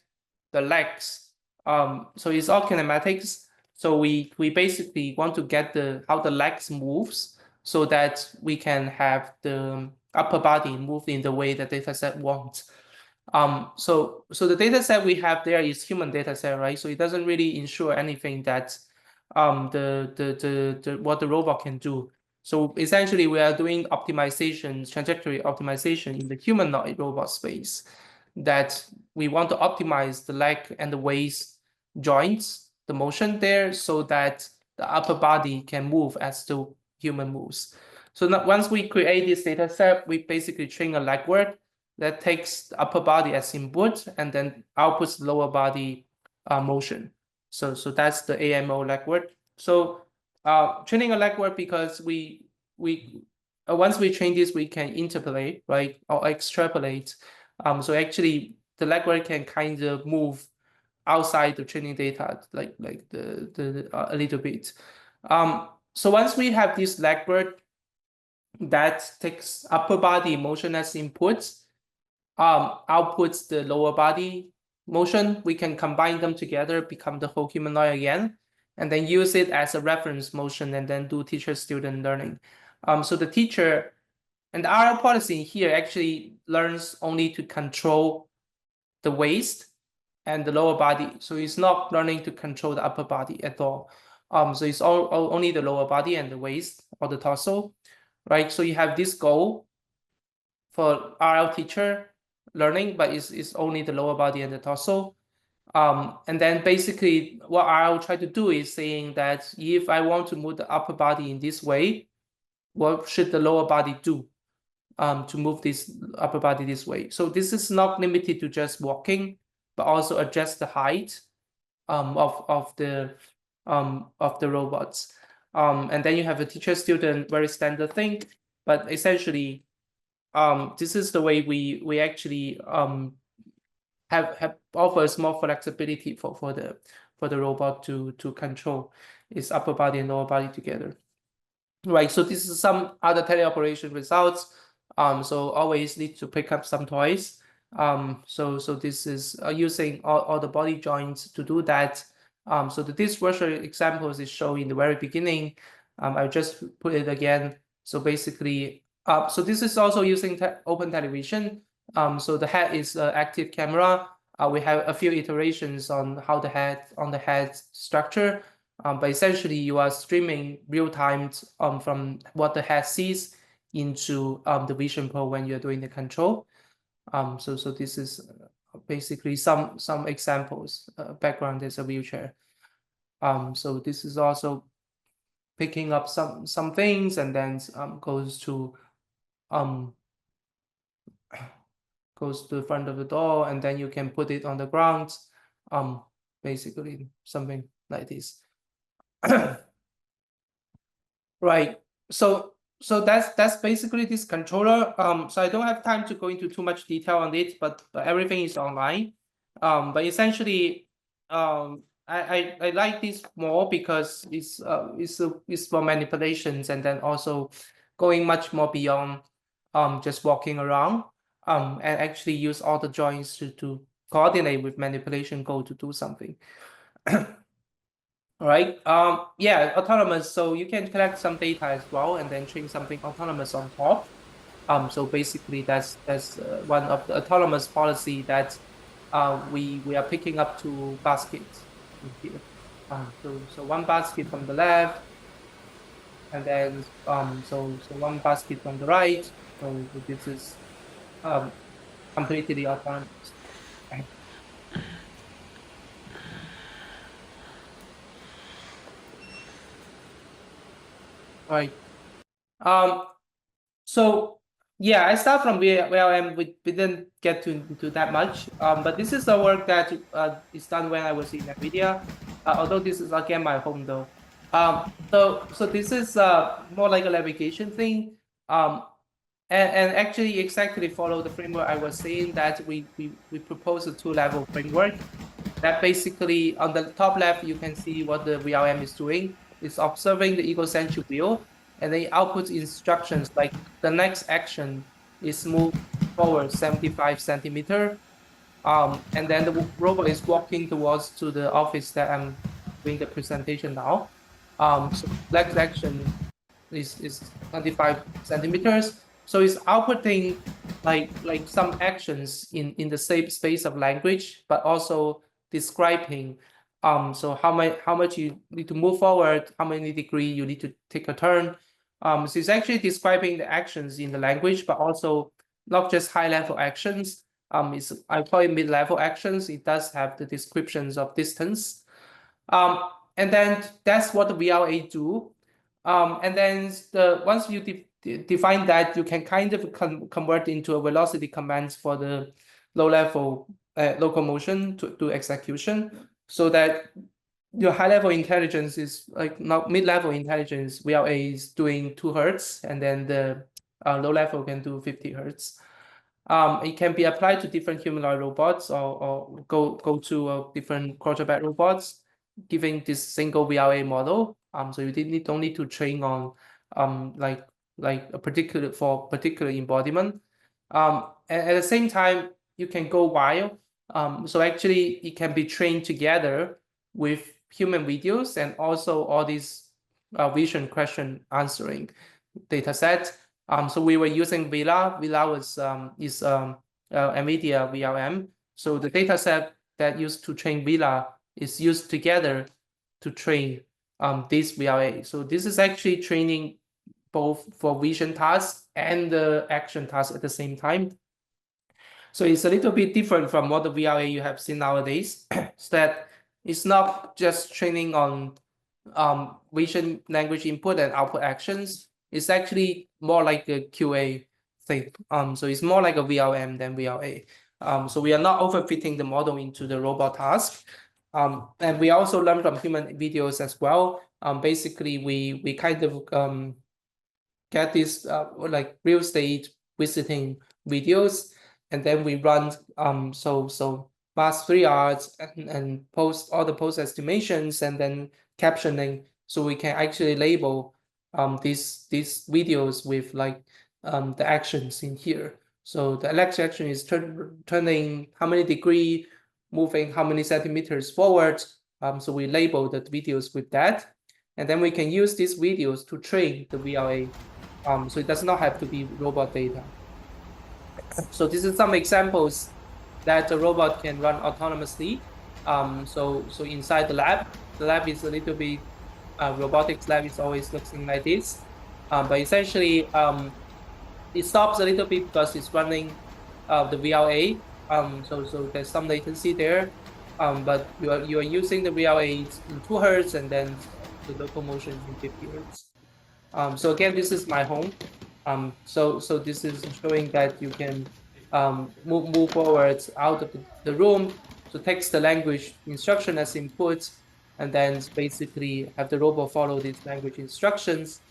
the legs So it's all kinematics. So we basically want to get how the legs moves so that we can have the upper body move in the way the dataset wants. So the data set we have there is human data set, right? So it doesn't really ensure anything that what the robot can do. So essentially we are doing optimization, trajectory optimization in the humanoid robot space, that we want to optimize the leg and the waist joints, the motion there, so that the upper body can move as the human moves. So now, once we create this data set, we basically train a legwork that takes the upper body as input and then outputs the lower body motion. So that's the AMO legwork. So training a legwork, because we once we train this, we can interpolate, right, or extrapolate. So actually the legwork can kind of move outside the training data, like a little bit. So once we have this legwork that takes upper body motion as input, outputs the lower body motion, we can combine them together, become the whole humanoid again, and then use it as a reference motion and then do teacher-student learning. So the teacher and the RL policy here actually learns only to control the waist and the lower body. So it's not learning to control the upper body at all. So it's only the lower body and the waist or the torso, right? So you have this goal for RL teacher learning, but it's only the lower body and the torso. And then basically what RL try to do is saying that if I want to move the upper body in this way, what should the lower body do to move this upper body this way? So this is not limited to just walking, but also adjust the height of the robots. And then you have a teacher-student, very standard thing, but essentially this is the way we actually have offers more flexibility for the robot to control its upper body and lower body together. Right, so this is some other teleoperation results. So always need to pick up some toys. So this is using all the body joints to do that. So the dishwasher examples is shown in the very beginning. I just put it again. So basically, so this is also using open television. So the head is an active camera. We have a few iterations on how the head structure. But essentially, you are streaming real time from what the head sees into the vision pro when you're doing the control. So this is basically some examples. Background is a wheelchair. So this is also picking up some things, and then goes to the front of the door, and then you can put it on the ground. Basically something like this. Right. So that's basically this controller. So I don't have time to go into too much detail on it, but everything is online. But essentially, I like this more because it's for manipulations, and then also going much more beyond just walking around. And actually use all the joints to coordinate with manipulation goal to do something. All right. Yeah, autonomous. So you can collect some data as well, and then train something autonomous on top. So basically, that's one of the autonomous policy that we are picking up two baskets here. So one basket from the left, and then so one basket from the right. So this is completely autonomous. Right. So yeah, I start from where I am. We didn't get to that much. But this is the work that is done when I was in NVIDIA. Although this is again my home though. So this is more like a navigation thing. And actually exactly follow the framework I was saying, that we propose a two-level framework that basically on the top left you can see what the VRM is doing. It's observing the egocentric wheel, and then it outputs instructions like the next action is move forward 75 centimeter. And then the robot is walking towards to the office that I'm doing the presentation now. So leg action is 25 centimeters. So it's outputting like some actions in the same space of language, but also describing so how much you need to move forward, how many degree you need to take a turn. So it's actually describing the actions in the language, but also not just high level actions. I call it mid level actions. It does have the descriptions of distance. And then that's what the VLA do. And then once you define that, you can kind of convert into a velocity commands for the low level locomotion to execution, so that your high level intelligence is like now mid level intelligence VLA is doing 2 hertz, and then the low level can do 50 hertz. It can be applied to different humanoid robots or go to different quarterback robots, giving this single VLA model. So you don't need to train on like a particular embodiment. And at the same time, you can go wild. So actually, it can be trained together with human videos and also all these vision question answering data set. So we were using Vela. Vela is NVIDIA VLM. So the data set that used to train Vela is used together to train this VLA. So this is actually training both for vision tasks and the action tasks at the same time. So it's a little bit different from what the VLA you have seen nowadays. So that it's not just training on vision language input and output actions. It's actually more like a QA thing. So it's more like a VLM than VLA. So we are not overfitting the model into the robot task. And we also learn from human videos as well. Basically, we kind of get this like real estate visiting videos, and then we run so mask 3Rs and post all the post estimations and then captioning, so we can actually label these videos with like the actions in here. So the electric action is turning how many degree, moving how many centimeters forward. So we label the videos with that, and then we can use these videos to train the VLA. So it does not have to be robot data. So this is some examples that the robot can run autonomously. So inside the lab is a little bit robotics lab is always looking like this. But essentially, it stops a little bit because it's running the VLA. So there's some latency there. But you are using the VLA in 2 hertz, and then the locomotion in 50 hertz. So again, this is my home. So this is showing that you can move forward out of the room to text the language instruction as input, and then basically have the robot follow these language instructions.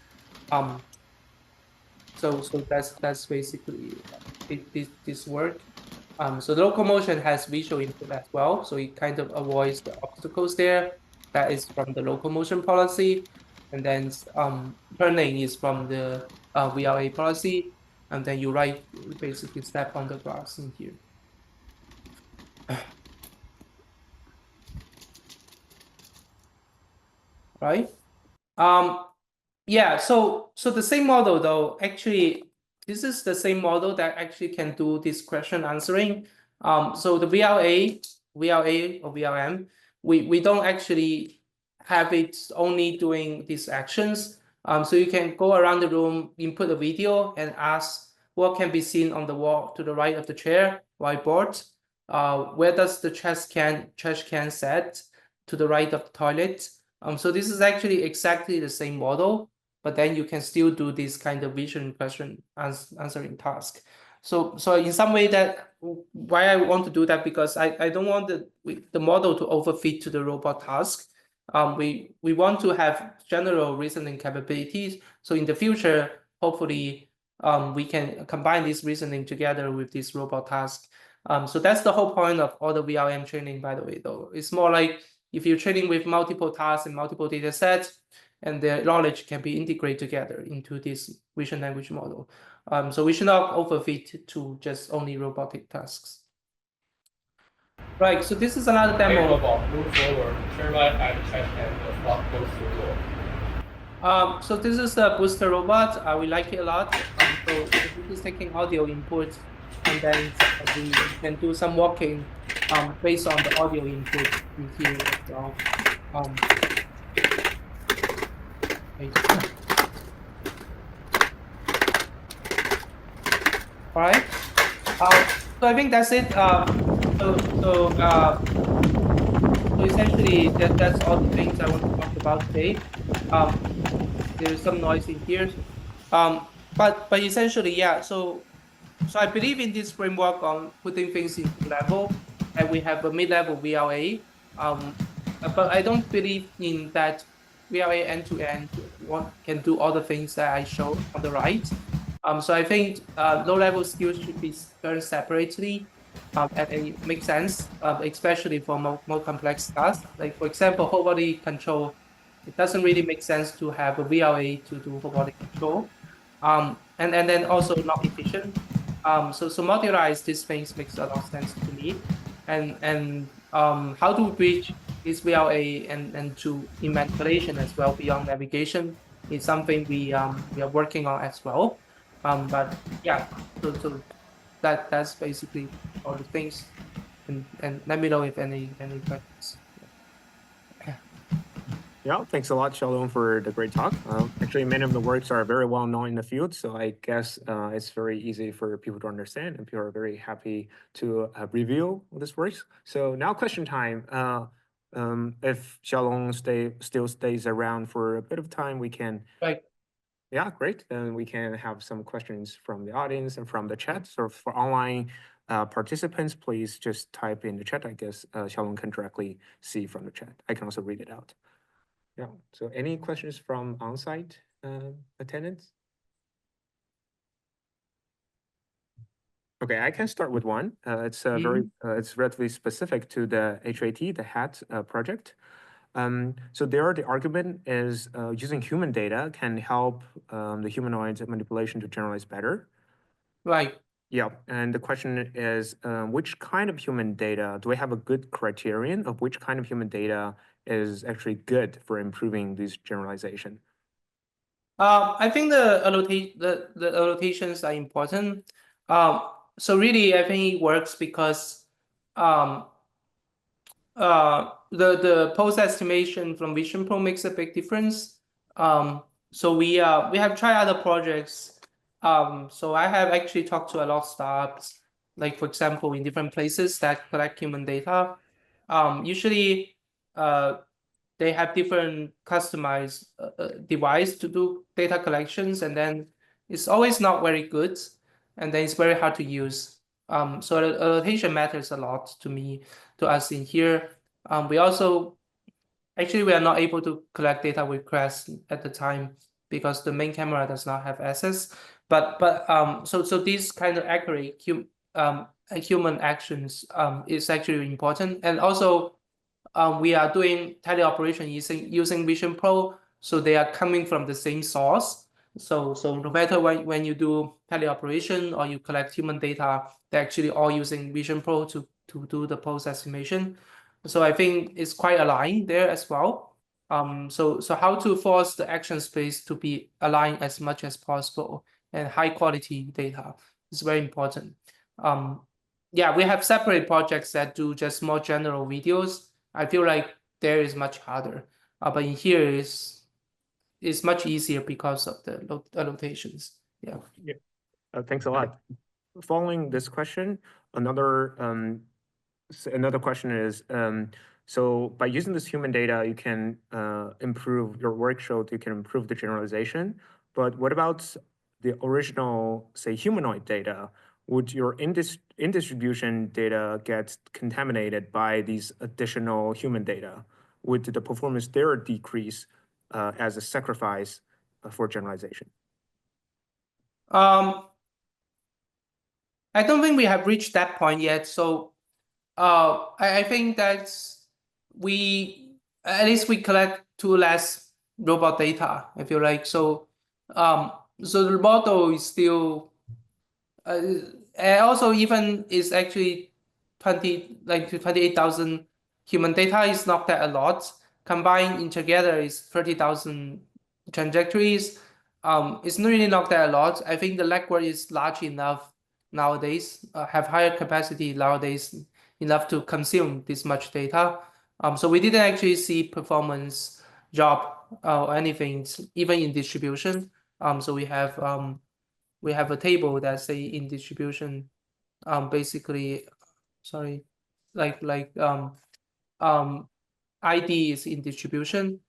So that's basically this work. So the locomotion has visual input as well, so it kind of avoids the obstacles there. That is from the locomotion policy, and then turning is from the VLA policy, and then you basically step on the grass in here. Right? Yeah, so the same model though, actually, this is the same model that actually can do this question answering. So the VLA or VLM, we don't actually have it only doing these actions. So you can go around the room, input a video, and ask what can be seen on the wall to the right of the chair, whiteboard. Where does the trash can set to the right of the toilet? So this is actually exactly the same model, but then you can still do this kind of vision question answering task. So in some way that why I want to do that, because I don't want the model to overfit to the robot task. We want to have general reasoning capabilities. So in the future, hopefully, we can combine this reasoning together with this robot task. So that's the whole point of all the VLM training, by the way, though. It's more like if you're training with multiple tasks and multiple data sets, and the knowledge can be integrated together into this vision language model. So we should not overfit to just only robotic tasks. Right. So this is another Hey, demo. robot, move forward, turn right at the check and the flop goes through door. So this is the booster robot. We like it a lot. So this is taking audio input, and then we can do some walking based on the audio input in here as well. Right. All right. So I think that's it. So essentially that's all the things I want to talk about today. There's some noise in here. But essentially, yeah. So I believe in this framework on putting things into level, and we have a mid-level VLA. But I don't believe in that VLA end-to-end can do all the things that I showed on the right. So I think low-level skills should be learned separately, and it makes sense, especially for more complex tasks. Like for example, whole body control. It doesn't really make sense to have a VLA to do whole body control, and then also not efficient. So modularize these things makes a lot of sense to me, and how to bridge this VLA and to in manipulation as well beyond navigation is something we are working on as well. But yeah, so that's basically all the things, and let me know if any questions. Yeah, thanks a lot, Xiaolong, for the great talk. Actually, many of the works are very well known in the field, so I guess it's very easy for people to understand, and people are very happy to review this works. So now question time. If Xiaolong still stays around for a bit of time, we can. Right. Yeah, great. Then we can have some questions from the audience and from the chat. So for online participants, please just type in the chat. I guess Xiaolong can directly see from the chat. I can also read it out. Yeah, so any questions from on-site attendants? Okay, I can start with one. It's it's relatively specific to the HAT, the HAT project. So there, the argument is using human data can help the humanoid manipulation to generalize better. Right. Yeah, and the question is, which kind of human data, do we have a good criterion of which kind of human data is actually good for improving this generalization? I think the annotations are important. So really, I think it works because the post estimation from Vision Pro makes a big difference. So we have tried other projects. So I have actually talked to a lot of startups, like for example, in different places that collect human data. Usually, they have different customized device to do data collections, and then it's always not very good, and then it's very hard to use. So the annotation matters a lot to us in here. We also actually we are not able to collect data requests at the time because the main camera does not have access. But so these kind of accurate human actions is actually important, and also we are doing teleoperation using Vision Pro, so they are coming from the same source. So no matter when you do teleoperation or you collect human data, they're actually all using Vision Pro to do the post estimation. So I think it's quite aligned there as well. So how to force the action space to be aligned as much as possible and high quality data is very important. Yeah, we have separate projects that do just more general videos. I feel like there is much harder, but in here is much easier because of the annotations. Yeah. Thanks a lot. Following this question, another question is, so by using this human data, you can improve your work showed you can improve the generalization. But what about the original, say, humanoid data? Would your in-distribution data get contaminated by these additional human data? Would the performance there decrease as a sacrifice for generalization? I don't think we have reached that point yet. So I think that's at least we collect too less robot data, I feel like. So so the model is still and also even is actually to 28,000 human data is not that a lot. Combined in together is 30,000 trajectories. It's really not that a lot. I think the legwork is large enough nowadays, have higher capacity nowadays, enough to consume this much data. So we didn't actually see performance drop or anything, even in distribution. So we have a table that say in distribution, basically, sorry, ID is in distribution.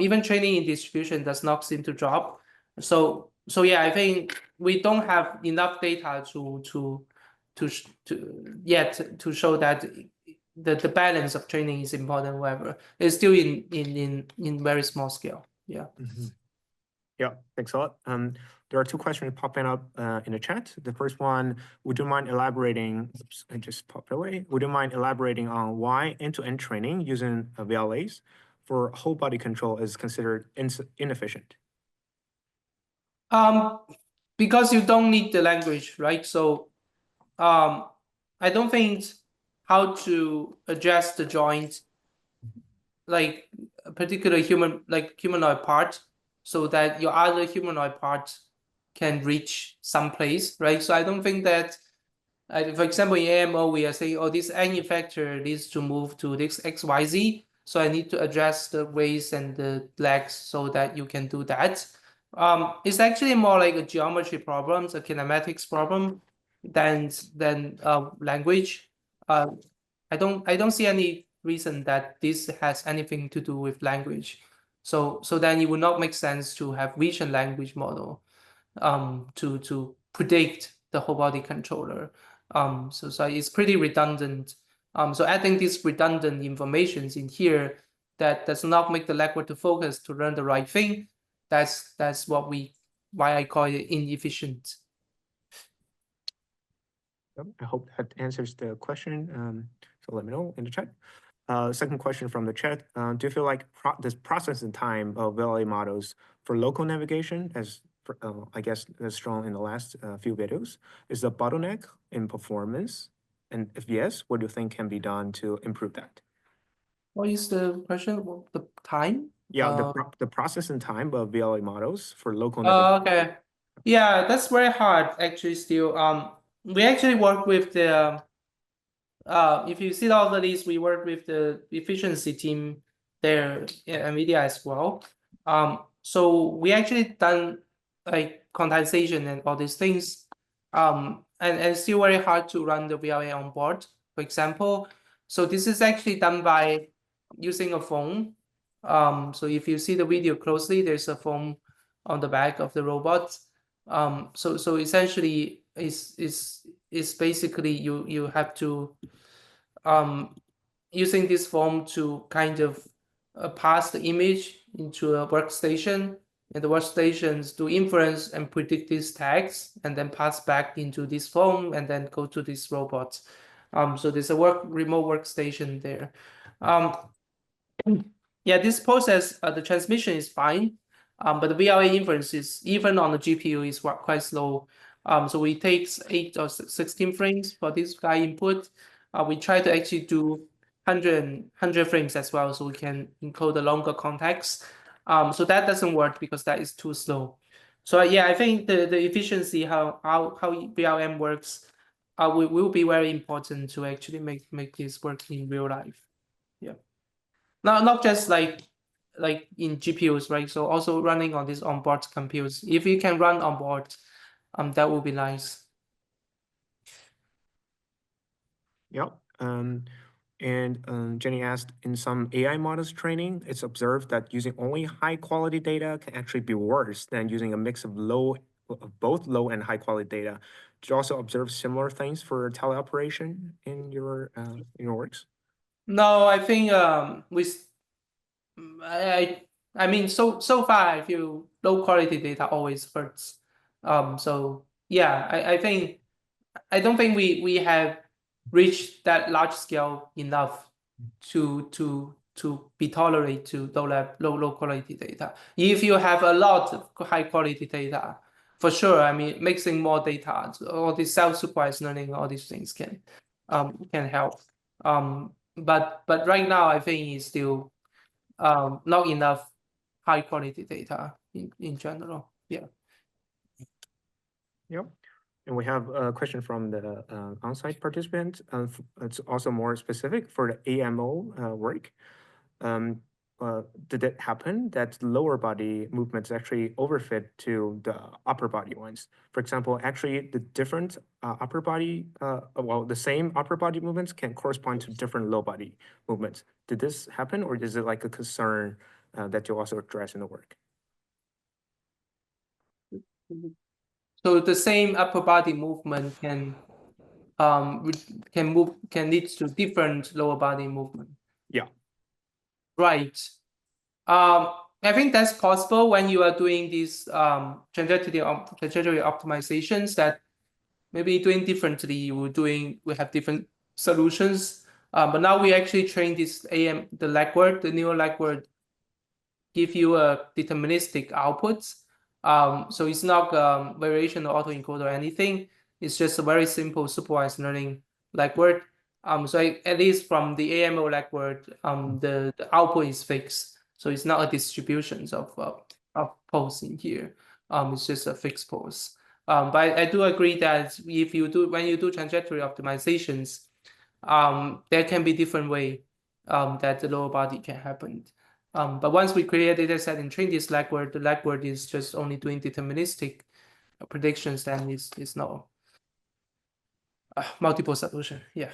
Even training in distribution does not seem to drop. So yeah, I think we don't have enough data to yet to show that the balance of training is important. Whatever, it's still in very small scale. Yeah. Yeah, thanks a lot. There are two questions popping up in the chat. The first one, would you mind elaborating? Oops, I just popped away. Would you mind elaborating on why end-to-end training using VLAs for whole body control is considered inefficient? Because you don't need the language, right? So, I don't think how to adjust the joint, like a particular humanoid part, so that your other humanoid part can reach some place, right? So I don't think that, for example, in AMO, we are saying, oh, this any effector needs to move to this XYZ. So I need to address the waist and the legs so that you can do that. It's actually more like a geometry problem, a kinematics problem than language. I don't see any reason that this has anything to do with language. So then it would not make sense to have vision language model to predict the whole body controller. So it's pretty redundant. So adding these redundant informations in here that does not make the legwork to focus to learn the right thing. That's why I call it inefficient. Yep, I hope that answers the question. So let me know in the chat. Second question from the chat. Do you feel like this processing time of VLA models for local navigation, as I guess as shown in the last few videos, is a bottleneck in performance? And if yes, what do you think can be done to improve that? What is the question? The time? Yeah, the processing time of VLA models for local navigation. Okay. Yeah, that's very hard actually still. We actually work with the if you see all the list, we work with the efficiency team there at NVIDIA as well. So we actually done like quantization and all these things. And it's still very hard to run the VLA on board, for example. So this is actually done by using a phone. So if you see the video closely, there's a phone on the back of the robot. So essentially is basically you have to using this form to kind of pass the image into a workstation, and the workstations do inference and predict these tags, and then pass back into this form, and then go to this robot. So there's a remote workstation there. Yeah, this process, the transmission is fine, but the VLA inference is, even on the GPU, is quite slow. So it takes 8 or 16 frames for this guy input. We try to actually do 100 frames as well, so we can encode the longer context. So that doesn't work because that is too slow. So yeah, I think the efficiency, how VLM works, will be very important to actually make this work in real life. Yeah. Not just like in GPUs, right? So also running on these onboard computers. If you can run onboard, that would be nice. Yep. Jenny asked, in some AI models training, it's observed that using only high quality data can actually be worse than using a mix of both low and high quality data. Did you also observe similar things for teleoperation in your works? No, I think I mean so far I feel low quality data always hurts. So yeah, I don't think we have reached that large scale enough to be tolerate to low quality data. If you have a lot of high quality data, for sure, I mean mixing more data, all these self-supervised learning, all these things can can help. But right now I think it's still not enough high quality data in general. Yeah. Yep. And we have a question from the on-site participant. It's also more specific for the AMO work. Did it happen that lower body movements actually overfit to the upper body ones? For example, actually the different upper body, well, the same upper body movements can correspond to different low body movements. Did this happen, or is it like a concern that you also address in the work? So the same upper body movement can lead to different lower body movement. Yeah. Right. I think that's possible when you are doing these trajectory optimizations that maybe doing differently. We have different solutions. But now we actually train this the legward, the neural legward, give you a deterministic output. So it's not variation or autoencode or anything. It's just a very simple supervised learning legward. So at least from the AMO legward, the output is fixed. So it's not a distribution of poles in here. It's just a fixed pose. But I do agree that when you do trajectory optimizations, there can be different way that the lower body can happen. But once we create a data set and train this legward, the legward is just only doing deterministic predictions, then it's not multiple solution. Yeah.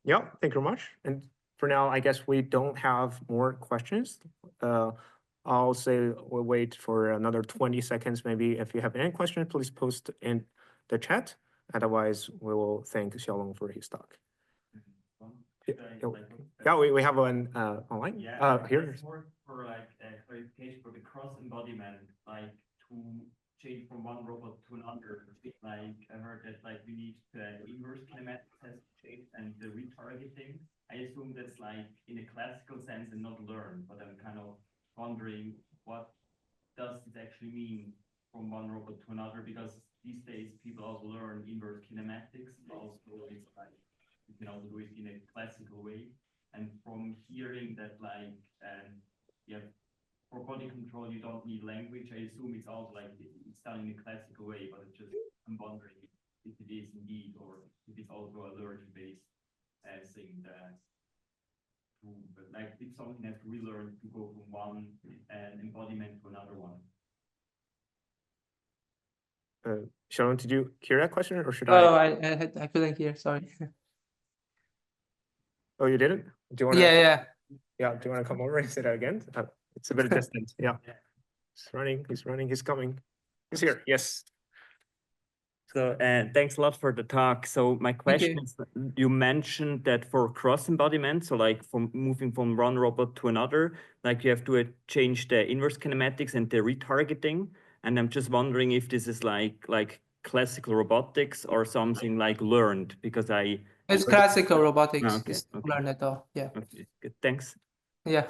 Yeah, thank you very much. And for now, I guess we don't have more questions. I'll say we'll wait for another 20 seconds, maybe. If you have any questions, please post in the chat. Otherwise, we will thank Xiaolong for his talk. Yeah, we have one online. Here. More for like clarification for the cross embodiment, like to change from one robot to another. Like I heard that like we need the inverse kinematics has to change and the retargeting. I assume that's like in a classical sense and not learned, but I'm kind of wondering what does this actually mean from one robot to another, because these days people also learn inverse kinematics. Also, it's like you can also do it in a classical way. And from hearing that, like, yeah, for body control, you don't need language. I assume it's also like it's done in a classical way, but it's just, I'm wondering if it is indeed, or if it's also a learning-based thing that, like, if something has to relearn to go from one embodiment to another one. Xiaolong, did you hear that question, or should I? Oh, I couldn't hear. Sorry. Oh, you didn't? Do you want to? Yeah. Yeah. Do you want to come over and say that again? It's a bit distant. Yeah. He's running. He's running. He's coming. He's here. Yes. So thanks a lot for the talk. So my question is, you mentioned that for cross embodiment, so like from moving from one robot to another, like you have to change the inverse kinematics and the retargeting. And I'm just wondering if this is like classical robotics or something like learned, because It's classical robotics. Okay, It's okay. learned at all. Yeah. Okay, good. Thanks. Yeah.